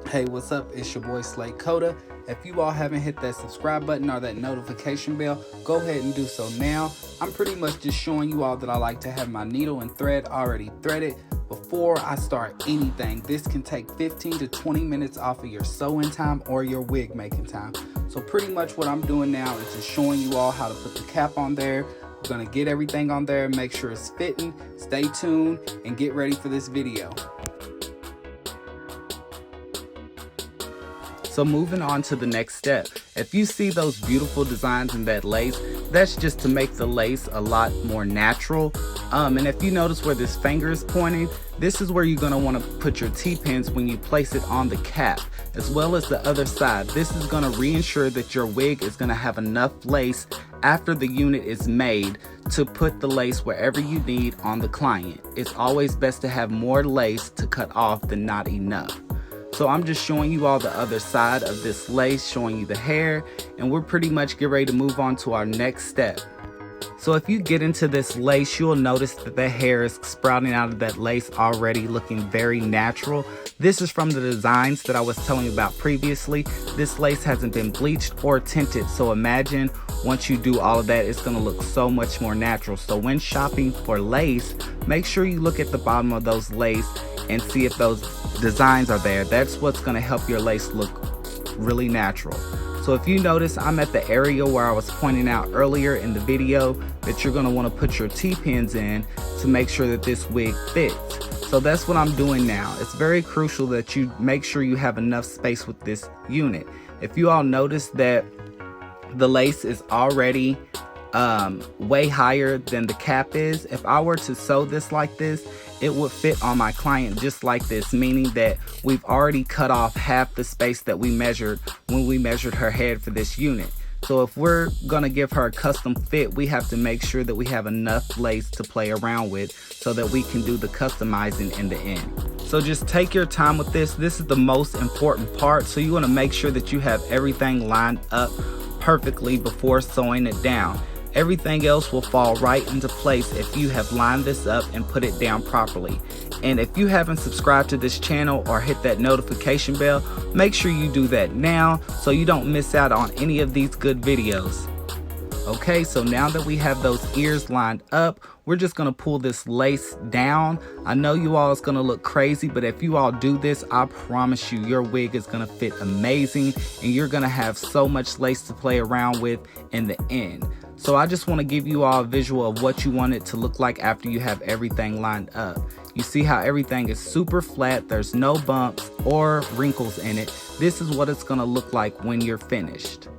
Hey, what's up? It's your boy Slay Coda. If you all haven't hit that subscribe button or that notification bell, go ahead and do so now. I'm pretty much just showing you all that I like to have my needle and thread already threaded before I start anything. This can take 15 to 20 minutes off of your sewing time or your wig making time. So pretty much what I'm doing now is just showing you all how to put the cap on there. We're gonna get everything on there, make sure it's fitting. Stay tuned and get ready for this video. So moving on to the next step, if you see those beautiful designs in that lace, that's just to make the lace a lot more natural. And if you notice where this finger is pointing, this is where you're going to want to put your T-pins when you place it on the cap, as well as the other side. This is going to reassure that your wig is going to have enough lace after the unit is made to put the lace wherever you need on the client. It's always best to have more lace to cut off than not enough. So I'm just showing you all the other side of this lace, showing you the hair, and we're pretty much get ready to move on to our next step. So if you get into this lace, you'll notice that the hair is sprouting out of that lace already, looking very natural. This is from the designs that I was telling you about previously. This lace hasn't been bleached or tinted, so imagine once you do all of that, it's going to look so much more natural. So when shopping for lace, make sure you look at the bottom of those lace and see if those designs are there. That's what's going to help your lace look really natural. So if you notice, I'm at the area where I was pointing out earlier in the video that you're going to want to put your T-pins in to make sure that this wig fits. So that's what I'm doing now. It's very crucial that you make sure you have enough space with this unit. If you all notice that the lace is already way higher than the cap is, if I were to sew this like this, it would fit on my client just like this, meaning that we've already cut off half the space that we measured when we measured her head for this unit. So if we're gonna give her a custom fit, we have to make sure that we have enough lace to play around with so that we can do the customizing in the end. So just take your time with this. This is the most important part. So you wanna make sure that you have everything lined up perfectly before sewing it down. Everything else will fall right into place if you have lined this up and put it down properly. And if you haven't subscribed to this channel or hit that notification bell, make sure you do that now so you don't miss out on any of these good videos. Okay, so now that we have those ears lined up, we're just gonna pull this lace down. I know you all it's gonna look crazy, but if you all do this, I promise you your wig is gonna fit amazing and you're gonna have so much lace to play around with in the end. So I just want to give you all a visual of what you want it to look like after you have everything lined up. You see how everything is super flat, there's no bumps or wrinkles in it. This is what it's going to look like when you're finished.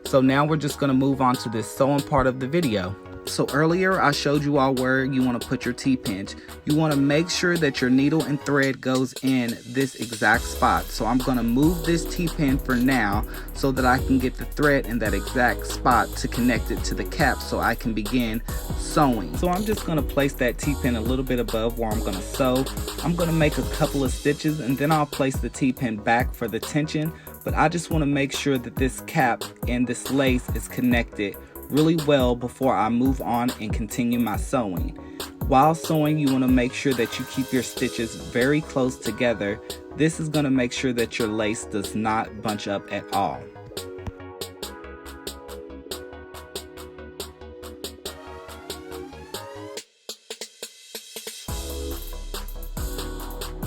So now we're just going to move on to this sewing part of the video. So earlier I showed you all where you want to put your T-pins. You want to make sure that your needle and thread goes in this exact spot. So I'm going to move this T-pin for now so that I can get the thread in that exact spot to connect it to the cap so I can begin sewing. So I'm just going to place that T-pin a little bit above where I'm going to sew. I'm going to make a couple of stitches and then I'll place the T-pin back for the tension. But I just want to make sure that this cap and this lace is connected really well before I move on and continue my sewing. While sewing, you want to make sure that you keep your stitches very close together. This is going to make sure that your lace does not bunch up at all.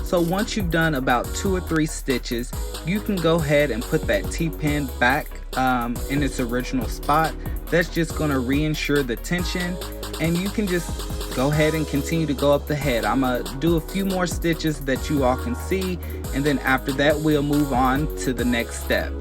So once you've done about 2 or 3 stitches, you can go ahead and put that T-pin back in its original spot. That's just going to reassure the tension, and you can just go ahead and continue to go up the head. I'm going to do a few more stitches that you all can see, and then after that we'll move on to the next step.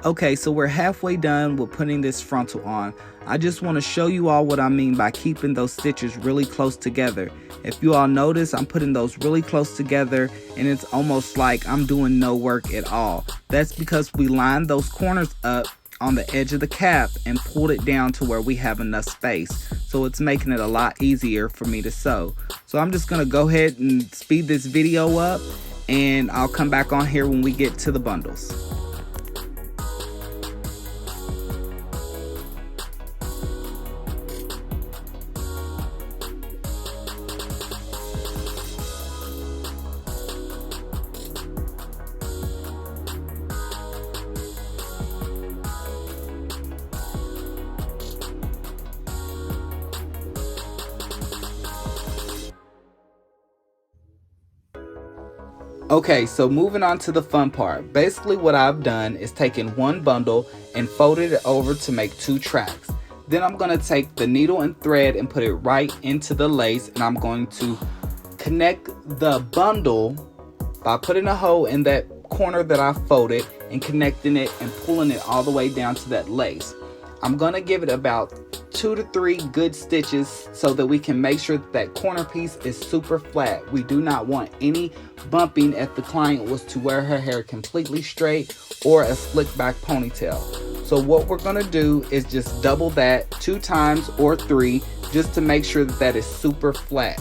Okay, so we're halfway done with putting this frontal on. I just want to show you all what I mean by keeping those stitches really close together. If you all notice, I'm putting those really close together and it's almost like I'm doing no work at all. That's because we lined those corners up on the edge of the cap and pulled it down to where we have enough space. So it's making it a lot easier for me to sew. So I'm just going to go ahead and speed this video up and I'll come back on here when we get to the bundles. Okay, so moving on to the fun part. Basically what I've done is taken one bundle and folded it over to make 2 tracks. Then I'm going to take the needle and thread and put it right into the lace, and I'm going to connect the bundle by putting a hole in that corner that I folded and connecting it and pulling it all the way down to that lace. I'm going to give it about 2 to 3 good stitches so that we can make sure that that corner piece is super flat. We do not want any bumping if the client was to wear her hair completely straight or a slick back ponytail. So what we're going to do is just double that 2 times or 3 just to make sure that that is super flat.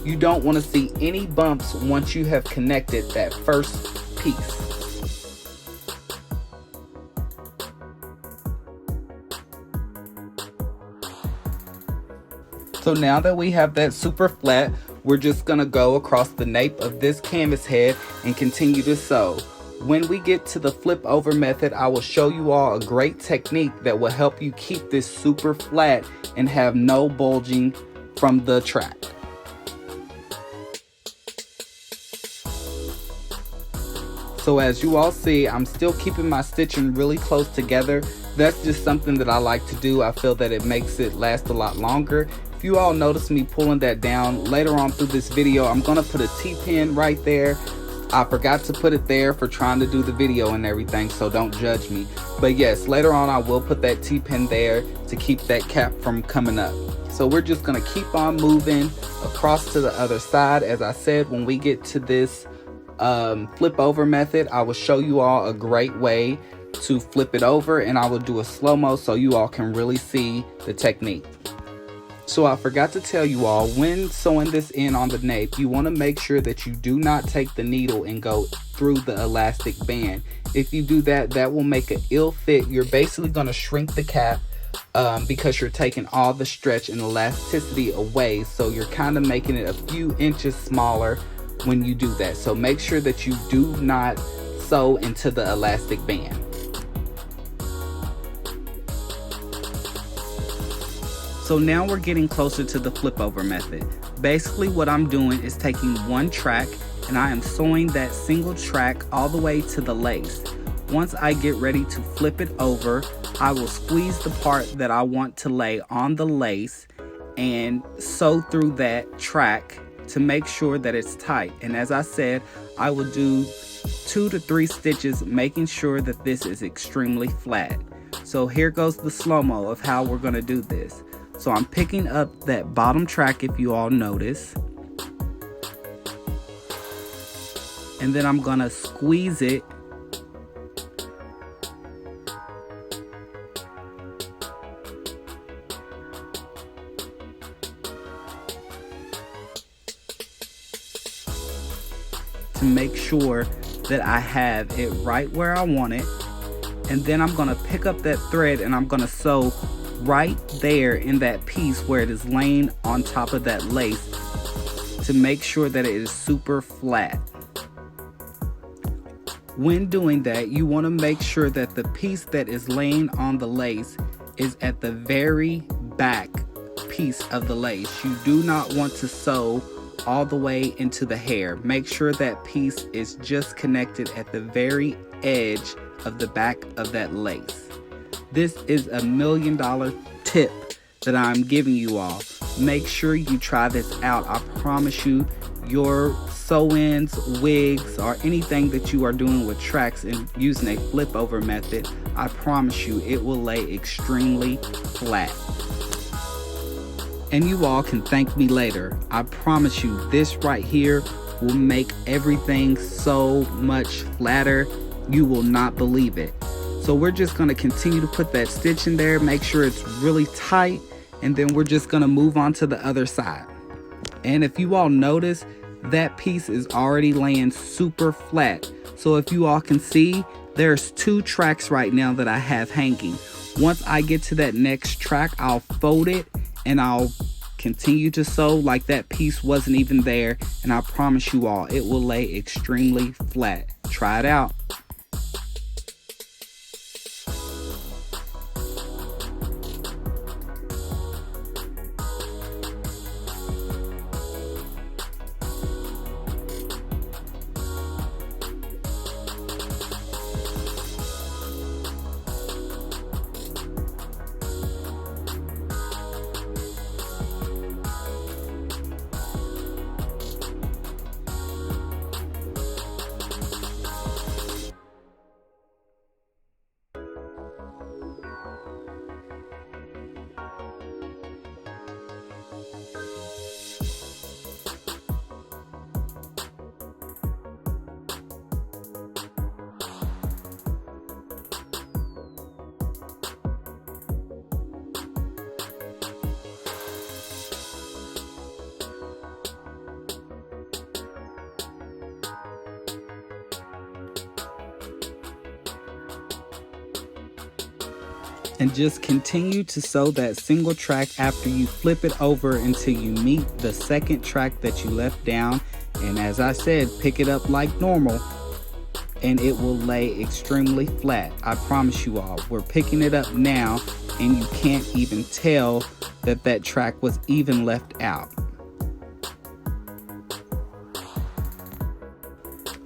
You don't want to see any bumps once you have connected that first piece. So now that we have that super flat, we're just gonna go across the nape of this canvas head and continue to sew. When we get to the flip over method, I will show you all a great technique that will help you keep this super flat and have no bulging from the track. So as you all see, I'm still keeping my stitching really close together. That's just something that I like to do. I feel that it makes it last a lot longer. If you all notice me pulling that down, later on through this video, I'm gonna put a T-pin right there. I forgot to put it there for trying to do the video and everything, so don't judge me. But yes, later on I will put that T-pin there to keep that cap from coming up. So we're just gonna keep on moving across to the other side. As I said, when we get to this flip over method, I will show you all a great way to flip it over, and I will do a slow-mo so you all can really see the technique. So I forgot to tell you all, when sewing this in on the nape, you want to make sure that you do not take the needle and go through the elastic band. If you do that, that will make an ill fit. You're basically going to shrink the cap because you're taking all the stretch and elasticity away, so you're kind of making it a few inches smaller when you do that. So make sure that you do not sew into the elastic band. So now we're getting closer to the flip over method. Basically what I'm doing is taking one track and I am sewing that single track all the way to the lace. Once I get ready to flip it over, I will squeeze the part that I want to lay on the lace and sew through that track to make sure that it's tight. And as I said, I will do 2 to 3 stitches, making sure that this is extremely flat. So here goes the slow-mo of how we're gonna do this. So I'm picking up that bottom track, if you all notice, and then I'm gonna squeeze it to make sure that I have it right where I want it. And then I'm gonna pick up that thread and I'm gonna sew right there in that piece where it is laying on top of that lace to make sure that it is super flat. When doing that, you want to make sure that the piece that is laying on the lace is at the very back piece of the lace. You do not want to sew all the way into the hair. Make sure that piece is just connected at the very edge of the back of that lace. This is a $1 million tip that I'm giving you all. Make sure you try this out. I promise you, your sew-ins, wigs, or anything that you are doing with tracks and using a flip over method, I promise you it will lay extremely flat. And you all can thank me later. I promise you, this right here will make everything so much flatter. You will not believe it. So we're just going to continue to put that stitch in there, make sure it's really tight, and then we're just going to move on to the other side. And if you all notice, that piece is already laying super flat. So if you all can see, there's 2 tracks right now that I have hanging. Once I get to that next track, I'll fold it and I'll continue to sew like that piece wasn't even there, and I promise you all, it will lay extremely flat. Try it out. And just continue to sew that single track after you flip it over until you meet the second track that you left down. And as I said, pick it up like normal and it will lay extremely flat. I promise you all. We're picking it up now and you can't even tell that that track was even left out.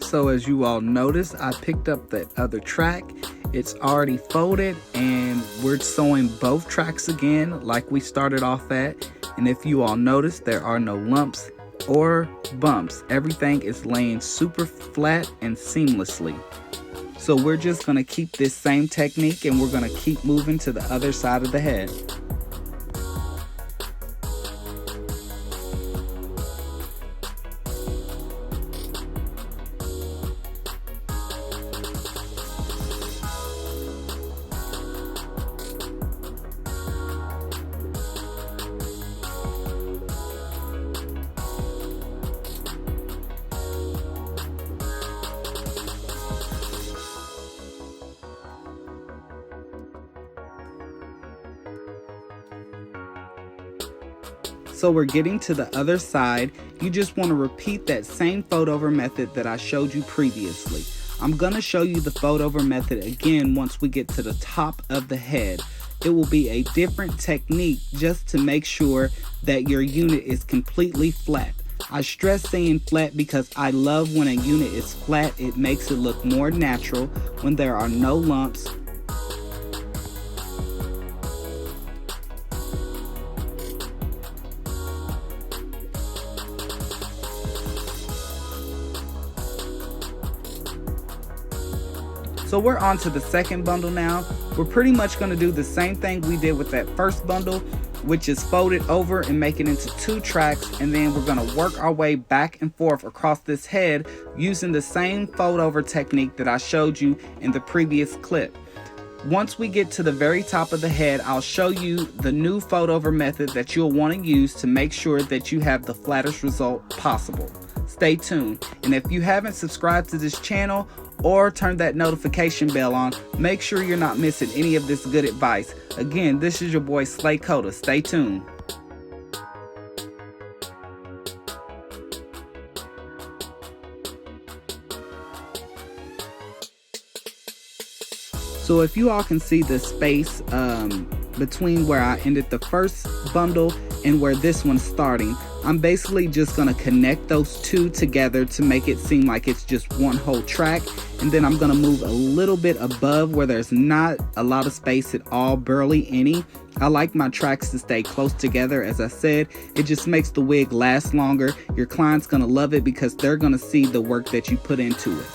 So as you all notice, I picked up that other track. It's already folded and we're sewing both tracks again like we started off at. And if you all notice, there are no lumps or bumps. Everything is laying super flat and seamlessly. So we're just going to keep this same technique and we're going to keep moving to the other side of the head. So we're getting to the other side. You just want to repeat that same fold over method that I showed you previously. I'm going to show you the fold over method again once we get to the top of the head. It will be a different technique just to make sure that your unit is completely flat. I stress saying flat because I love when a unit is flat. It makes it look more natural when there are no lumps. So we're on to the second bundle now. We're pretty much going to do the same thing we did with that first bundle, which is fold it over and make it into two tracks, and then we're going to work our way back and forth across this head using the same fold over technique that I showed you in the previous clip. Once we get to the very top of the head, I'll show you the new fold over method that you'll want to use to make sure that you have the flattest result possible. Stay tuned, and if you haven't subscribed to this channel or turned that notification bell on, make sure you're not missing any of this good advice. Again, this is your boy Slay Coda. Stay tuned. So if you all can see the space between where I ended the first bundle and where this one's starting, I'm basically just going to connect those two together to make it seem like it's just one whole track. And then I'm going to move a little bit above where there's not a lot of space at all, barely any. I like my tracks to stay close together. As I said, it just makes the wig last longer. Your client's going to love it because they're going to see the work that you put into it.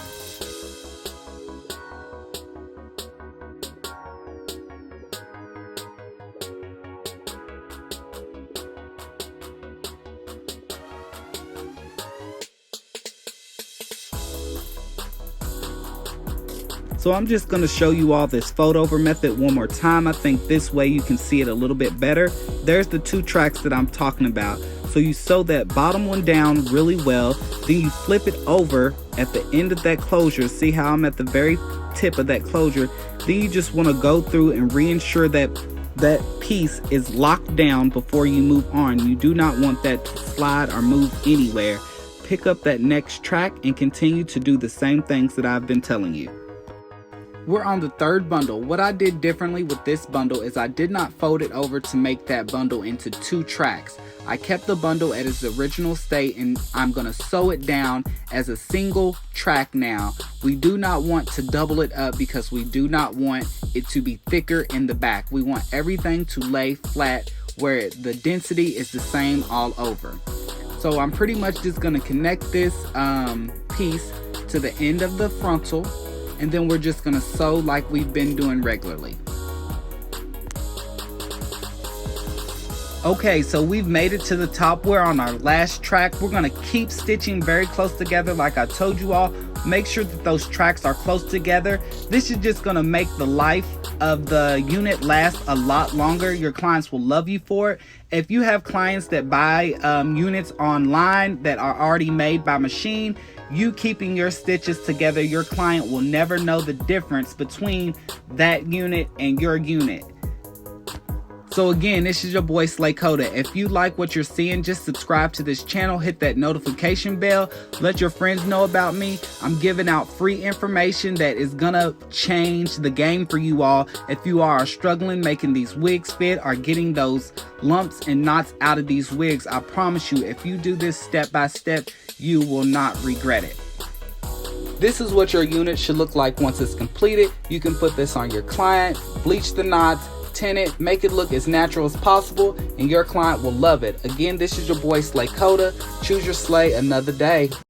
So I'm just going to show you all this fold over method one more time. I think this way you can see it a little bit better. There's the two tracks that I'm talking about. So you sew that bottom one down really well, then you flip it over at the end of that closure. See how I'm at the very tip of that closure? Then you just want to go through and reassure that that piece is locked down before you move on. You do not want that to slide or move anywhere. Pick up that next track and continue to do the same things that I've been telling you. We're on the third bundle. What I did differently with this bundle is I did not fold it over to make that bundle into two tracks. I kept the bundle at its original state and I'm going to sew it down as a single track now. We do not want to double it up because we do not want it to be thicker in the back. We want everything to lay flat where the density is the same all over. So I'm pretty much just going to connect this piece to the end of the frontal, and then we're just going to sew like we've been doing regularly. Okay, so we've made it to the top. We're on our last track. We're going to keep stitching very close together like I told you all. Make sure that those tracks are close together. This is just going to make the life of the unit last a lot longer. Your clients will love you for it. If you have clients that buy units online that are already made by machine, you keeping your stitches together, your client will never know the difference between that unit and your unit. So again, this is your boy Slay Coda. If you like what you're seeing, just subscribe to this channel, hit that notification bell, let your friends know about me. I'm giving out free information that is gonna change the game for you all. If you are struggling making these wigs fit or getting those lumps and knots out of these wigs, I promise you, if you do this step by step, you will not regret it. This is what your unit should look like once it's completed. You can put this on your client, bleach the knots, tint it, make it look as natural as possible, and your client will love it. Again, this is your boy Slay Coda. Choose your slay another day.